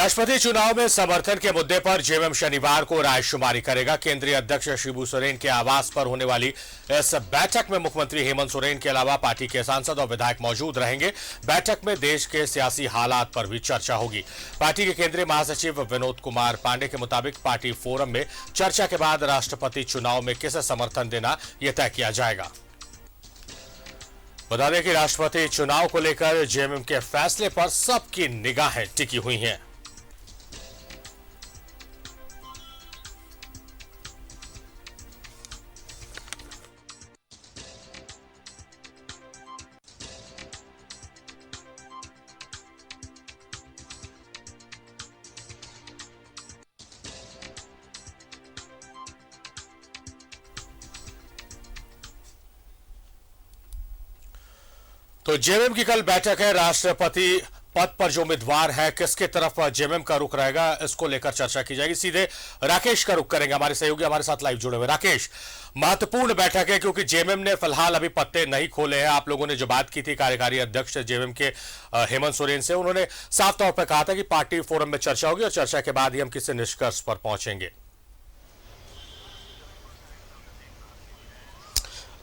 राष्ट्रपति चुनाव में समर्थन के मुद्दे पर जेएमएम शनिवार को रायशुमारी करेगा। केंद्रीय अध्यक्ष शिबू सोरेन के आवास पर होने वाली इस बैठक में मुख्यमंत्री हेमंत सोरेन के अलावा पार्टी के सांसद और विधायक मौजूद रहेंगे। बैठक में देश के सियासी हालात पर भी चर्चा होगी। पार्टी के केंद्रीय महासचिव विनोद कुमार पांडे के मुताबिक पार्टी फोरम में चर्चा के बाद राष्ट्रपति चुनाव में किसे समर्थन देना यह तय किया जाएगा। बता दें कि राष्ट्रपति चुनाव को लेकर जेएमएम के फैसले पर सबकी निगाहें टिकी हुई हैं। तो जेएमएम की कल बैठक है। राष्ट्रपति पद पर जो उम्मीदवार है किसके तरफ जेएमएम का रुख रहेगा, इसको लेकर चर्चा की जाएगी। सीधे राकेश का रुख करेंगे, हमारे सहयोगी हमारे साथ लाइव जुड़े हुए। राकेश, महत्वपूर्ण बैठक है क्योंकि जेएमएम ने फिलहाल अभी पत्ते नहीं खोले हैं। आप लोगों ने जो बात की थी कार्यकारी अध्यक्ष जेएमएम के हेमंत सोरेन से, उन्होंने साफ तौर पर कहा था कि पार्टी फोरम में चर्चा होगी और चर्चा के बाद ही हम किसी निष्कर्ष पर पहुंचेंगे।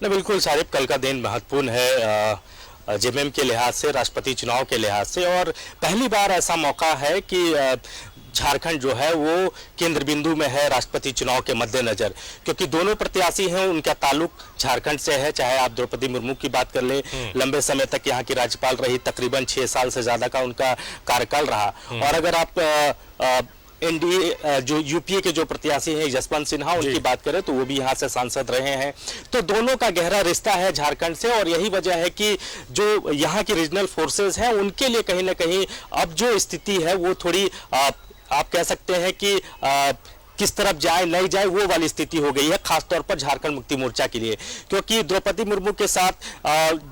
बिल्कुल सारिब, कल का दिन महत्वपूर्ण है जेएमएम के लिहाज से, राष्ट्रपति चुनाव के लिहाज से, और पहली बार ऐसा मौका है कि झारखंड जो है वो केंद्र बिंदु में है राष्ट्रपति चुनाव के मद्देनजर, क्योंकि दोनों प्रत्याशी हैं, उनका ताल्लुक झारखंड से है। चाहे आप द्रौपदी मुर्मू की बात कर ले, लंबे समय तक यहाँ की राज्यपाल रही, तकरीबन 6 साल से ज्यादा का उनका कार्यकाल रहा। और अगर आप एनडीए जो यूपीए के जो प्रत्याशी हैं जसवंत सिन्हा, उनकी बात करें तो वो भी यहाँ से सांसद रहे हैं। तो दोनों का गहरा रिश्ता है झारखंड से, और यही वजह है कि जो यहाँ की रीजनल फोर्सेस हैं उनके लिए कहीं ना कहीं अब जो स्थिति है वो थोड़ी आप कह सकते हैं कि किस तरफ जाए नहीं जाए वो वाली स्थिति हो गई है, खासतौर पर झारखंड मुक्ति मोर्चा के लिए, क्योंकि द्रौपदी मुर्मू के साथ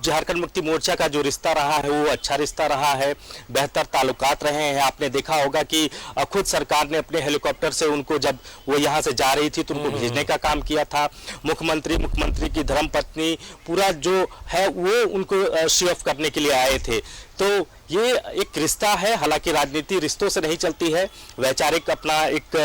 झारखंड मुक्ति मोर्चा का जो रिश्ता रहा है वो अच्छा रिश्ता रहा है, बेहतर ताल्लुकात रहे हैं। आपने देखा होगा कि खुद सरकार ने अपने हेलीकॉप्टर से उनको, जब वो यहाँ से जा रही थी तो उनको भेजने का काम किया था। मुख्यमंत्री की धर्मपत्नी, पूरा जो है वो उनको शो ऑफ करने के लिए आए थे। तो ये एक रिश्ता है, हालांकि राजनीति रिश्तों से नहीं चलती है, वैचारिक अपना एक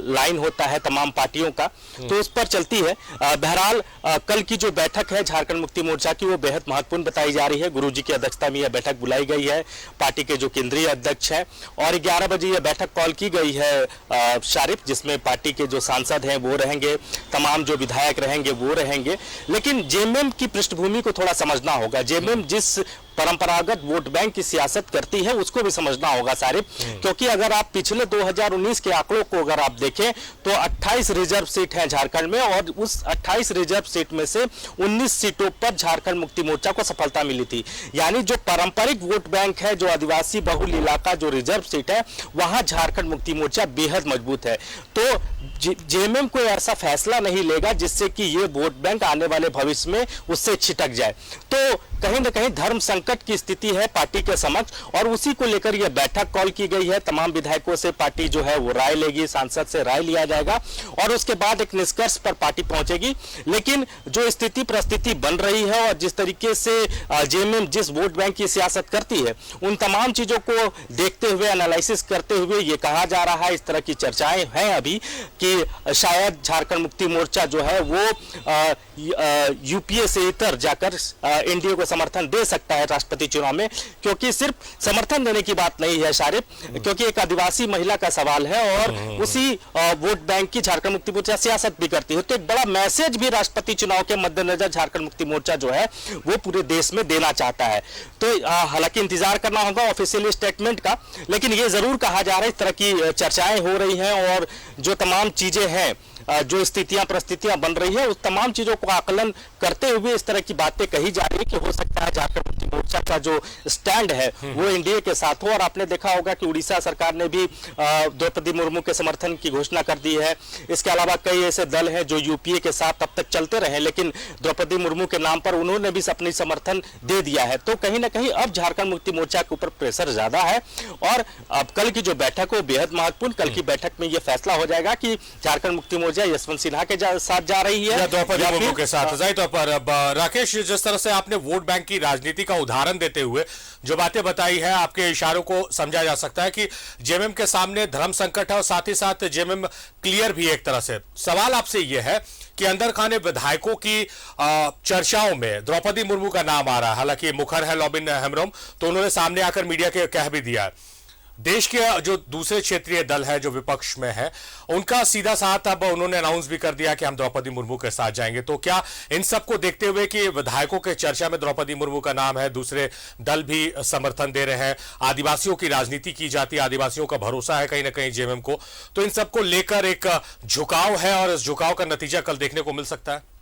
लाइन होता है तमाम पार्टियों का, तो उस पर चलती है। बहरहाल कल की जो बैठक है झारखंड मुक्ति मोर्चा की वो बेहद महत्वपूर्ण बताई जा रही है। गुरुजी की अध्यक्षता में यह बैठक बुलाई गई है, पार्टी के जो केंद्रीय अध्यक्ष है, और 11 बजे यह बैठक कॉल की गई है शारिफ, जिसमें पार्टी के जो सांसद हैं वो रहेंगे, तमाम जो विधायक रहेंगे वो रहेंगे। लेकिन जेएमएम की पृष्ठभूमि को थोड़ा समझना होगा। जेएमएम जिस परंपरागत वोट बैंक की सियासत करती है उसको भी समझना होगा सारिब, क्योंकि अगर आप पिछले 2019 के आंकड़ों को अगर आप देखें तो 28 रिजर्व सीट है झारखंड में, और उस 28 रिजर्व सीट में से 19 सीटों पर झारखंड मुक्ति मोर्चा को सफलता मिली थी। यानी जो पारंपरिक वोट बैंक है, जो आदिवासी बहुल इलाका जो रिजर्व सीट है, वहां झारखंड मुक्ति मोर्चा बेहद मजबूत है। तो जेएमएम कोई ऐसा फैसला नहीं लेगा जिससे कि ये वोट बैंक आने वाले भविष्य में उससे छिटक जाए। तो कहीं ना कहीं धर्म संकट की स्थिति है पार्टी के समक्ष, और उसी को लेकर यह बैठक कॉल की गई है। तमाम विधायकों से पार्टी जो है वो राय लेगी, सांसद से राय लिया जाएगा, और उसके बाद एक निष्कर्ष पर पार्टी पहुंचेगी। लेकिन जो स्थिति परिस्थिति बन रही है और जिस तरीके से जेएमएम जिस वोट बैंक की सियासत करती है, उन तमाम चीजों को देखते हुए, एनालिसिस करते हुए ये कहा जा रहा है, इस तरह की चर्चाएं हैं अभी कि शायद झारखंड मुक्ति मोर्चा जो है वो यूपीए से इतर जाकर एनडीए को समर्थन दे सकता है राष्ट्रपति चुनाव में। क्योंकि सिर्फ समर्थन देने की बात नहीं है शारिफ, क्योंकि एक आदिवासी महिला का सवाल है और उसी वोट बैंक की झारखंड मुक्ति मोर्चा सियासत भी करती है। तो एक बड़ा मैसेज भी राष्ट्रपति चुनाव के मद्देनजर झारखंड मुक्ति मोर्चा जो है वो पूरे देश में देना चाहता है। तो हालांकि इंतजार करना होगा ऑफिशियल स्टेटमेंट का, लेकिन ये जरूर कहा जा रहा है, इस तरह की चर्चाएं हो रही हैं, और जो तमाम चीजें हैं, जो स्थितियां परिस्थितियां बन रही है, उस तमाम चीजों को आकलन करते हुए इस तरह की बातें कही जा रही है कि हो सकता है झारखंड मुक्ति मोर्चा का जो स्टैंड है वो एनडीए के साथ हो। और आपने देखा होगा कि उड़ीसा सरकार ने भी द्रौपदी मुर्मू के समर्थन की घोषणा कर दी है। इसके अलावा कई ऐसे दल हैं जो यूपीए के साथ अब तक चलते रहे, लेकिन द्रौपदी मुर्मू के नाम पर उन्होंने भी अपनी समर्थन दे दिया है। तो कहीं ना कहीं अब झारखंड मुक्ति मोर्चा के ऊपर प्रेशर ज्यादा है, और अब कल की जो बैठक हो बेहद महत्वपूर्ण। कल की बैठक में यह फैसला हो जाएगा कि झारखंड मुक्ति मोर्चा यशवंत सिन्हा के साथ जा रही है द्रौपदी मुर्मू के साथ। जाहिर तौर पर अब राकेश, जिस तरह से आपने वोट बैंक की राजनीति का उदाहरण उदाहरण देते हुए जो बातें बताई है, आपके इशारों को समझा जा सकता है कि जेएमएम के सामने धर्म संकट है और साथ ही साथ जेएमएम क्लियर भी एक तरह से। सवाल आपसे यह है कि अंदर खाने विधायकों की चर्चाओं में द्रौपदी मुर्मू का नाम आ रहा है। हालांकि मुखर है लॉबिन हेम्ब्रोम, तो उन्होंने सामने आकर मीडिया के कह भी दिया है। देश के जो दूसरे क्षेत्रीय दल है जो विपक्ष में है, उनका सीधा साथ अब उन्होंने अनाउंस भी कर दिया कि हम द्रौपदी मुर्मू के साथ जाएंगे। तो क्या इन सबको देखते हुए कि विधायकों के चर्चा में द्रौपदी मुर्मू का नाम है, दूसरे दल भी समर्थन दे रहे हैं, आदिवासियों की राजनीति की जाती है, आदिवासियों का भरोसा है कहीं ना कहीं जेएमएम को, तो इन सबको लेकर एक झुकाव है और इस झुकाव का नतीजा कल देखने को मिल सकता है?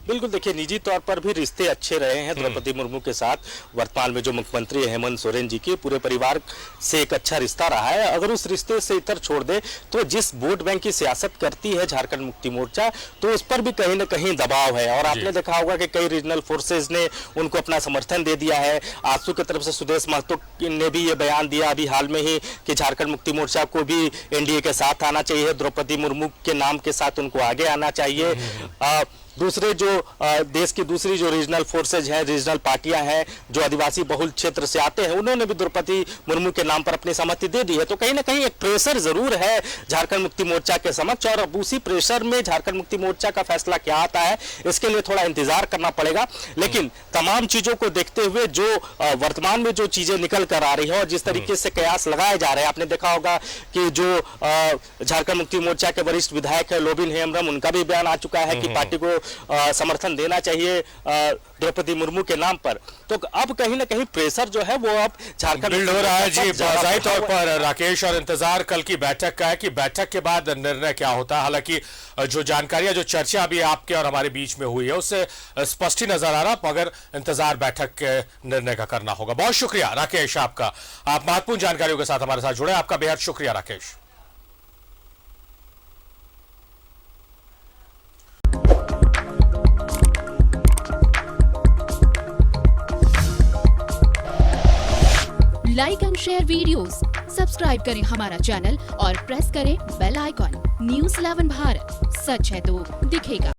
बिल्कुल, देखिए निजी तौर पर भी रिश्ते अच्छे रहे हैं द्रौपदी मुर्मू के साथ। वर्तमान में जो मुख्यमंत्री हेमंत सोरेन जी की पूरे परिवार से एक अच्छा रिश्ता रहा है। अगर उस रिश्ते से इतर छोड़ दे तो जिस वोट बैंक की सियासत करती है झारखंड मुक्ति मोर्चा, तो उस पर भी कहीं ना कहीं दबाव है। और आपने देखा होगा कि कई रीजनल फोर्सेज ने उनको अपना समर्थन दे दिया है। आजसू की तरफ से सुदेश महतो ने भी ये बयान दिया अभी हाल में ही कि झारखंड मुक्ति मोर्चा को भी एनडीए के साथ आना चाहिए, द्रौपदी मुर्मू के नाम के साथ उनको आगे आना चाहिए। दूसरे जो देश की दूसरी जो रीजनल फोर्सेज हैं, रीजनल पार्टियां हैं जो आदिवासी बहुल क्षेत्र से आते हैं, उन्होंने भी द्रौपदी मुर्मू के नाम पर अपनी सहमति दे दी है। तो कहीं ना कहीं एक प्रेशर जरूर है झारखंड मुक्ति मोर्चा के समक्ष, और अब उसी प्रेशर में झारखंड मुक्ति मोर्चा का फैसला क्या आता है इसके लिए थोड़ा इंतजार करना पड़ेगा। लेकिन तमाम चीजों को देखते हुए जो वर्तमान में जो चीजें निकल कर आ रही है और जिस तरीके से कयास लगाए जा रहे हैं, आपने देखा होगा कि जो झारखंड मुक्ति मोर्चा के वरिष्ठ विधायक है लॉबिन हेम्ब्रोम, उनका भी बयान आ चुका है कि पार्टी को समर्थन देना चाहिए द्रौपदी मुर्मू के नाम पर। तो अब कहीं ना कहीं प्रेशर जो है वो अब झारखंड बिल्ड हो रहा है जी जाहिर तौर पर राकेश, और इंतजार कल की बैठक का है कि बैठक के बाद निर्णय क्या होता है। हालांकि जो जानकारियां, जो चर्चा अभी आपके और हमारे बीच में हुई है उससे स्पष्ट ही नजर आ रहा, मगर इंतजार बैठक के निर्णय का करना होगा। बहुत शुक्रिया राकेश आपका, आप महत्वपूर्ण जानकारियों के साथ हमारे साथ जुड़े, आपका बेहद शुक्रिया Rakesh. Like and share videos, subscribe करें हमारा चैनल और प्रेस करें बेल आइकॉन। न्यूज़ 11 भारत, सच है तो दिखेगा।